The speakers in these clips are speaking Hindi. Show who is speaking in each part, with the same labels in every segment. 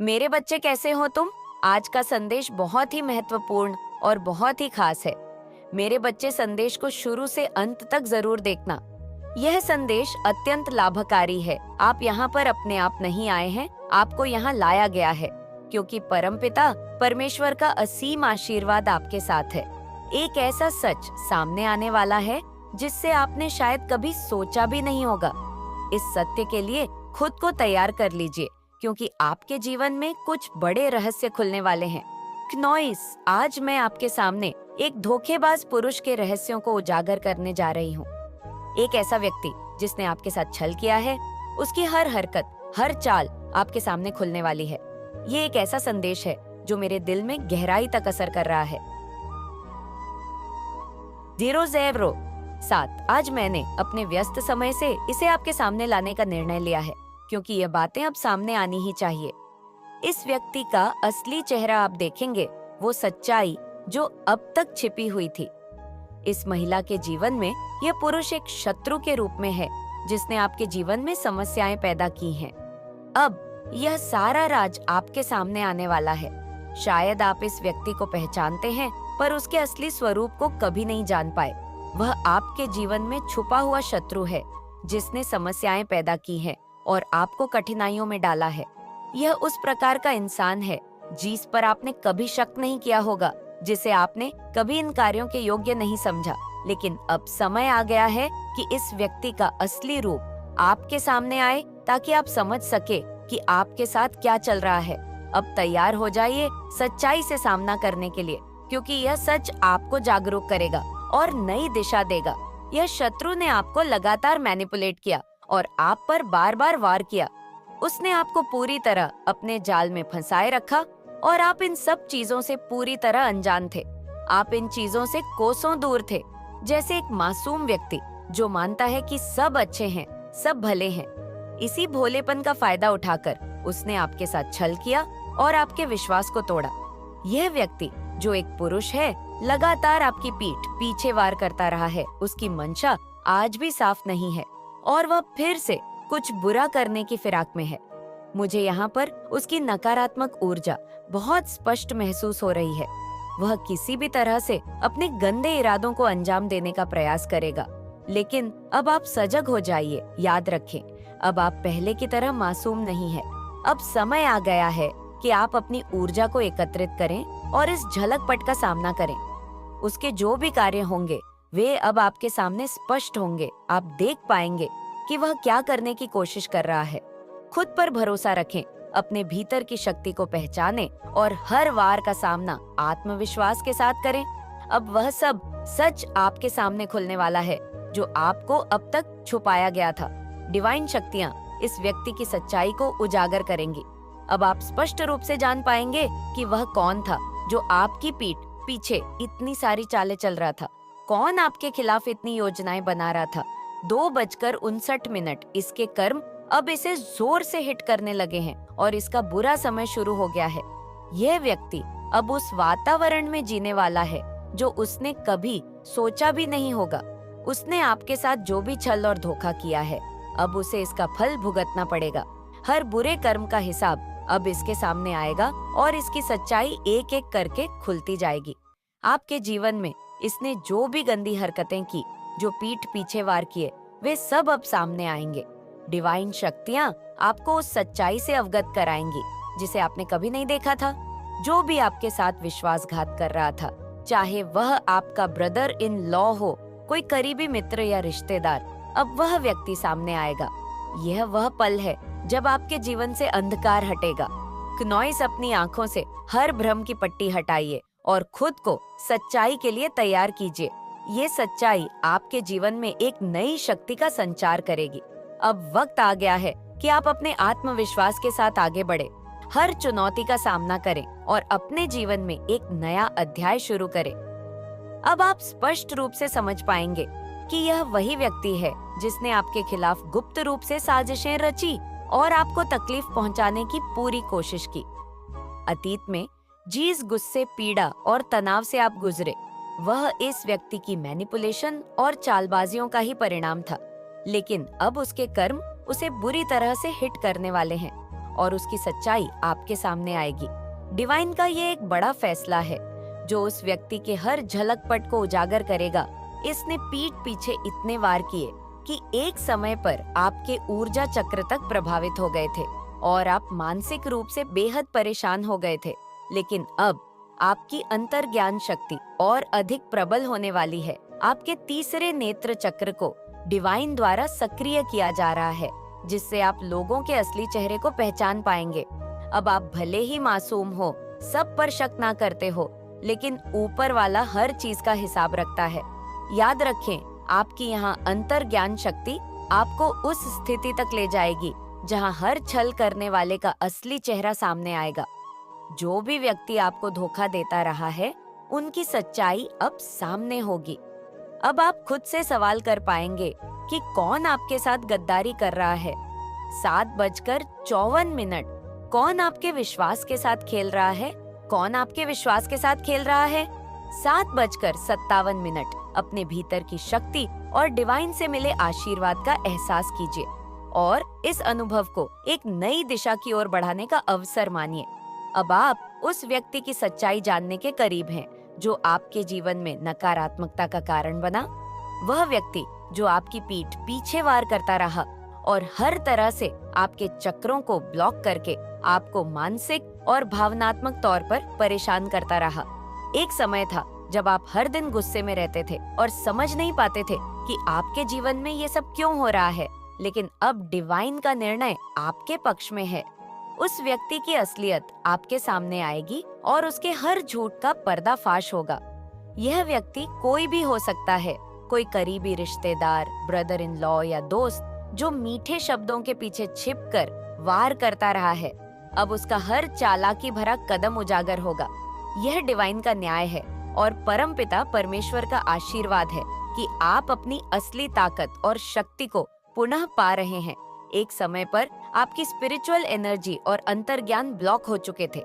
Speaker 1: मेरे बच्चे कैसे हो तुम? आज का संदेश बहुत ही महत्वपूर्ण और बहुत ही खास है। मेरे बच्चे संदेश को शुरू से अंत तक जरूर देखना। यह संदेश अत्यंत लाभकारी है। आप यहाँ पर अपने आप नहीं आए हैं, आपको यहाँ लाया गया है, क्योंकि परमपिता परमेश्वर का असीम आशीर्वाद आपके साथ है। एक ऐसा सच सामने आने वाला है जिससे आपने शायद कभी सोचा भी नहीं होगा। इस सत्य के लिए खुद को तैयार कर लीजिए, क्योंकि आपके जीवन में कुछ बड़े रहस्य खुलने वाले हैं। क्नोइस, आज मैं आपके सामने एक धोखेबाज पुरुष के रहस्यों को उजागर करने जा रही हूँ। एक ऐसा व्यक्ति जिसने आपके साथ छल किया है, उसकी हर हरकत, हर चाल आपके सामने खुलने वाली है। ये एक ऐसा संदेश है जो मेरे दिल में गहराई तक असर कर रहा है। 007 आज मैंने अपने व्यस्त समय से इसे आपके सामने लाने का निर्णय लिया है, क्योंकि ये बातें अब सामने आनी ही चाहिए। इस व्यक्ति का असली चेहरा आप देखेंगे, वो सच्चाई जो अब तक छिपी हुई थी। इस महिला के जीवन में यह पुरुष एक शत्रु के रूप में है, जिसने आपके जीवन में समस्याएं पैदा की हैं। अब यह सारा राज आपके सामने आने वाला है। शायद आप इस व्यक्ति को पहचानते हैं, पर उसके असली स्वरूप को कभी नहीं जान पाए। वह आपके जीवन में छुपा हुआ शत्रु है, जिसने समस्याएं पैदा की हैं और आपको कठिनाइयों में डाला है। यह उस प्रकार का इंसान है जिस पर आपने कभी शक नहीं किया होगा, जिसे आपने कभी इन कार्यों के योग्य नहीं समझा। लेकिन अब समय आ गया है कि इस व्यक्ति का असली रूप आपके सामने आए, ताकि आप समझ सके कि आपके साथ क्या चल रहा है। अब तैयार हो जाइए सच्चाई से सामना करने के लिए, क्योंकि यह सच आपको जागरूक करेगा और नई दिशा देगा। यह शत्रु ने आपको लगातार मैनिपुलेट किया और आप पर बार बार वार किया। उसने आपको पूरी तरह अपने जाल में फंसाए रखा और आप इन सब चीजों से पूरी तरह अनजान थे। आप इन चीजों से कोसों दूर थे, जैसे एक मासूम व्यक्ति जो मानता है कि सब अच्छे हैं, सब भले हैं। इसी भोलेपन का फायदा उठाकर उसने आपके साथ छल किया और आपके विश्वास को तोड़ा। यह व्यक्ति जो एक पुरुष है, लगातार आपकी पीठ पीछे वार करता रहा है। उसकी मंशा आज भी साफ नहीं है और वह फिर से कुछ बुरा करने की फिराक में है। मुझे यहाँ पर उसकी नकारात्मक ऊर्जा बहुत स्पष्ट महसूस हो रही है। वह किसी भी तरह से अपने गंदे इरादों को अंजाम देने का प्रयास करेगा। लेकिन अब आप सजग हो जाइए। याद रखें, अब आप पहले की तरह मासूम नहीं है। अब समय आ गया है कि आप अपनी ऊर्जा को एकत्रित करें और इस झलकपट का सामना करें। उसके जो भी कार्य होंगे, वे अब आपके सामने स्पष्ट होंगे। आप देख पाएंगे कि वह क्या करने की कोशिश कर रहा है। खुद पर भरोसा रखें, अपने भीतर की शक्ति को पहचानें और हर वार का सामना आत्मविश्वास के साथ करें। अब वह सब सच आपके सामने खुलने वाला है जो आपको अब तक छुपाया गया था। डिवाइन शक्तियाँ इस व्यक्ति की सच्चाई को उजागर करेंगी। अब आप स्पष्ट रूप से जान पाएंगे कि वह कौन था जो आपकी पीठ पीछे इतनी सारी चालें चल रहा था। कौन आपके खिलाफ इतनी योजनाएं बना रहा था। 2:59 इसके कर्म अब इसे जोर से हिट करने लगे हैं और इसका बुरा समय शुरू हो गया है। यह व्यक्ति अब उस वातावरण में जीने वाला है जो उसने कभी सोचा भी नहीं होगा। उसने आपके साथ जो भी छल और धोखा किया है, अब उसे इसका फल भुगतना पड़ेगा। हर बुरे कर्म का हिसाब अब इसके सामने आएगा और इसकी सच्चाई एक एक करके खुलती जाएगी। आपके जीवन में इसने जो भी गंदी हरकतें की, जो पीठ पीछे वार किए, वे सब अब सामने आएंगे। डिवाइन शक्तियाँ आपको उस सच्चाई से अवगत कराएंगी जिसे आपने कभी नहीं देखा था। जो भी आपके साथ विश्वासघात कर रहा था, चाहे वह आपका ब्रदर इन लॉ हो, कोई करीबी मित्र या रिश्तेदार, अब वह व्यक्ति सामने आएगा। यह वह पल है जब आपके जीवन से अंधकार हटेगा। क्नोइस, अपनी आंखों से हर भ्रम की पट्टी हटाइए और खुद को सच्चाई के लिए तैयार कीजिए। ये सच्चाई आपके जीवन में एक नई शक्ति का संचार करेगी। अब वक्त आ गया है कि आप अपने आत्मविश्वास के साथ आगे बढ़े, हर चुनौती का सामना करें और अपने जीवन में एक नया अध्याय शुरू करें। अब आप स्पष्ट रूप से समझ पाएंगे कि यह वही व्यक्ति है जिसने आपके खिलाफ गुप्त रूप से साजिशें रची और आपको तकलीफ पहुंचाने की पूरी कोशिश की। अतीत में जिस गुस्से, पीड़ा और तनाव से आप गुजरे, वह इस व्यक्ति की मैनिपुलेशन और चालबाजियों का ही परिणाम था। लेकिन अब उसके कर्म उसे बुरी तरह से हिट करने वाले हैं और उसकी सच्चाई आपके सामने आएगी। डिवाइन का ये एक बड़ा फैसला है जो उस व्यक्ति के हर झलकपट को उजागर करेगा। इसने पीठ पीछे इतने वार किए कि एक समय पर आपके ऊर्जा चक्र तक प्रभावित हो गए थे और आप मानसिक रूप से बेहद परेशान हो गए थे। लेकिन अब आपकी अंतर्ज्ञान शक्ति और अधिक प्रबल होने वाली है। आपके तीसरे नेत्र चक्र को डिवाइन द्वारा सक्रिय किया जा रहा है, जिससे आप लोगों के असली चेहरे को पहचान पाएंगे। अब आप भले ही मासूम हो, सब पर शक ना करते हो, लेकिन ऊपर वाला हर चीज का हिसाब रखता है। याद रखें, आपकी यहाँ अंतर्ज्ञान शक्ति आपको उस स्थिति तक ले जाएगी जहाँ हर छल करने वाले का असली चेहरा सामने आएगा। जो भी व्यक्ति आपको धोखा देता रहा है, उनकी सच्चाई अब सामने होगी। अब आप खुद से सवाल कर पाएंगे कि कौन आपके साथ गद्दारी कर रहा है। 7:54 कौन आपके विश्वास के साथ खेल रहा है? कौन आपके विश्वास के साथ खेल रहा है? 7:57 अपने भीतर की शक्ति और डिवाइन से मिले आशीर्वाद का एहसास कीजिए और इस अनुभव को एक नई दिशा की ओर बढ़ाने का अवसर मानिए। अब आप उस व्यक्ति की सच्चाई जानने के करीब हैं जो आपके जीवन में नकारात्मकता का कारण बना। वह व्यक्ति जो आपकी पीठ पीछे वार करता रहा और हर तरह से आपके चक्रों को ब्लॉक करके आपको मानसिक और भावनात्मक तौर पर परेशान करता रहा। एक समय था जब आप हर दिन गुस्से में रहते थे और समझ नहीं पाते थे कि आपके जीवन में ये सब क्यों हो रहा है, लेकिन अब डिवाइन का निर्णय आपके पक्ष में है। उस व्यक्ति की असलियत आपके सामने आएगी और उसके हर झूठ का पर्दाफाश होगा। यह व्यक्ति कोई भी हो सकता है, कोई करीबी रिश्तेदार, ब्रदर इन लॉ या दोस्त जो मीठे शब्दों के पीछे छिपकर वार करता रहा है। अब उसका हर चालाकी भरा कदम उजागर होगा। यह डिवाइन का न्याय है और परमपिता परमेश्वर का आशीर्वाद है कि आप अपनी असली ताकत और शक्ति को पुनः पा रहे हैं। एक समय पर आपकी स्पिरिचुअल एनर्जी और अंतर्ज्ञान ब्लॉक हो चुके थे।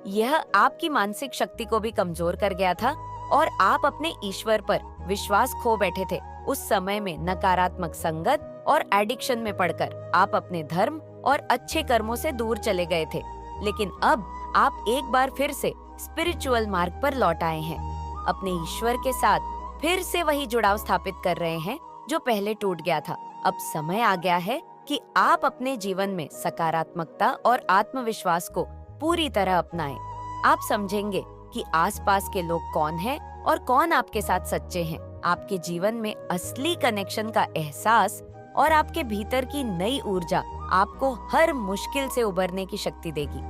Speaker 1: यह आपकी मानसिक शक्ति को भी कमजोर कर गया था और आप अपने ईश्वर पर विश्वास खो बैठे थे। उस समय में नकारात्मक संगत और एडिक्शन में पड़कर आप अपने धर्म और अच्छे कर्मों से दूर चले गए थे। लेकिन अब आप एक बार फिर से स्पिरिचुअल मार्ग पर लौट आए हैं। अपने ईश्वर के साथ फिर से वही जुड़ाव स्थापित कर रहे हैं जो पहले टूट गया था। अब समय आ गया है कि आप अपने जीवन में सकारात्मकता और आत्मविश्वास को पूरी तरह अपनाएं। आप समझेंगे कि आसपास के लोग कौन हैं और कौन आपके साथ सच्चे हैं। आपके जीवन में असली कनेक्शन का एहसास और आपके भीतर की नई ऊर्जा आपको हर मुश्किल से उबरने की शक्ति देगी।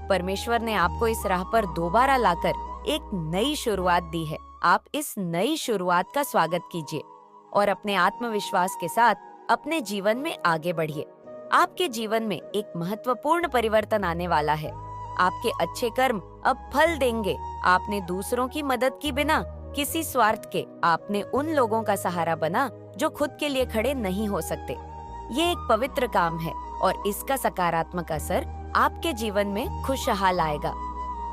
Speaker 1: परमेश्वर ने आपको इस राह पर दोबारा लाकर एक नई शुरुआत दी है। आप इस नई शुरुआत का स्वागत कीजिए और अपने आत्मविश्वास के साथ अपने जीवन में आगे बढ़िए। आपके जीवन में एक महत्वपूर्ण परिवर्तन आने वाला है। आपके अच्छे कर्म अब फल देंगे। आपने दूसरों की मदद की बिना किसी स्वार्थ के आपने उन लोगों का सहारा बना जो खुद के लिए खड़े नहीं हो सकते। ये एक पवित्र काम है और इसका सकारात्मक असर आपके जीवन में खुशहाल आएगा।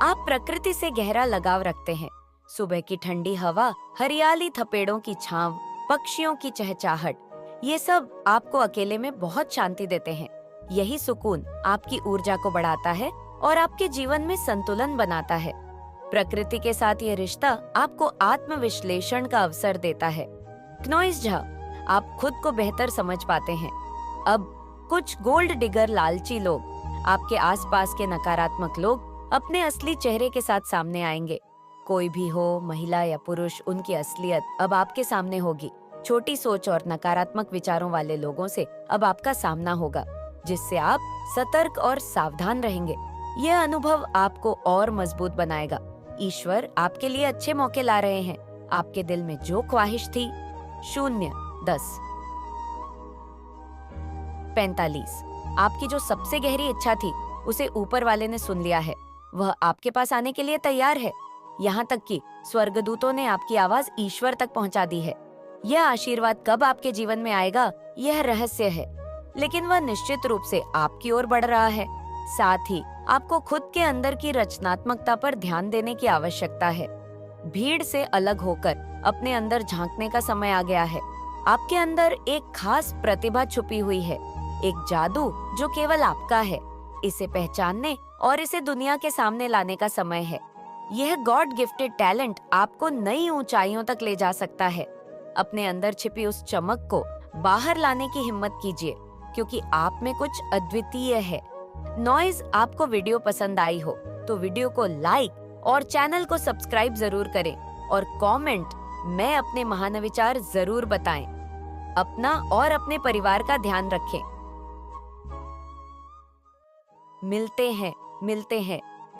Speaker 1: आप प्रकृति से गहरा लगाव रखते हैं। सुबह की ठंडी हवा, हरियाली, थपेड़ों की छांव, पक्षियों की चहचहाट, ये सब आपको अकेले में बहुत शांति देते हैं। यही सुकून आपकी ऊर्जा को बढ़ाता है और आपके जीवन में संतुलन बनाता है। प्रकृति के साथ ये रिश्ता आपको आत्मविश्लेषण का अवसर देता है। क्नोइस झा, आप खुद को बेहतर समझ पाते हैं। अब कुछ गोल्ड डिगर लालची लोग, आपके आसपास के नकारात्मक लोग अपने असली चेहरे के साथ सामने आएंगे। कोई भी हो, महिला या पुरुष, उनकी असलियत अब आपके सामने होगी। छोटी सोच और नकारात्मक विचारों वाले लोगों से अब आपका सामना होगा, जिससे आप सतर्क और सावधान रहेंगे। यह अनुभव आपको और मजबूत बनाएगा। ईश्वर आपके लिए अच्छे मौके ला रहे हैं। आपके दिल में जो ख्वाहिश थी, 0:10:45 आपकी जो सबसे गहरी इच्छा थी, उसे ऊपर वाले ने सुन लिया है। वह आपके पास आने के लिए तैयार है। यहाँ तक कि स्वर्गदूतों ने आपकी आवाज ईश्वर तक पहुँचा दी है। यह आशीर्वाद कब आपके जीवन में आएगा, यह रहस्य है, लेकिन वह निश्चित रूप से आपकी ओर बढ़ रहा है। साथ ही आपको खुद के अंदर की रचनात्मकता पर ध्यान देने की आवश्यकता है। भीड़ से अलग होकर अपने अंदर झांकने का समय आ गया है। आपके अंदर एक खास प्रतिभा छुपी हुई है, एक जादू जो केवल आपका है। इसे पहचानने और इसे दुनिया के सामने लाने का समय है। यह गॉड गिफ्टेड टैलेंट आपको नई ऊंचाइयों तक ले जा सकता है। अपने अंदर छिपी उस चमक को बाहर लाने की हिम्मत कीजिए, क्योंकि आप में कुछ अद्वितीय है। नॉइज, आपको वीडियो पसंद आई हो तो वीडियो को लाइक और चैनल को सब्सक्राइब जरूर करें और कमेंट में अपने महान विचार जरूर बताएं। अपना और अपने परिवार का ध्यान रखें। मिलते हैं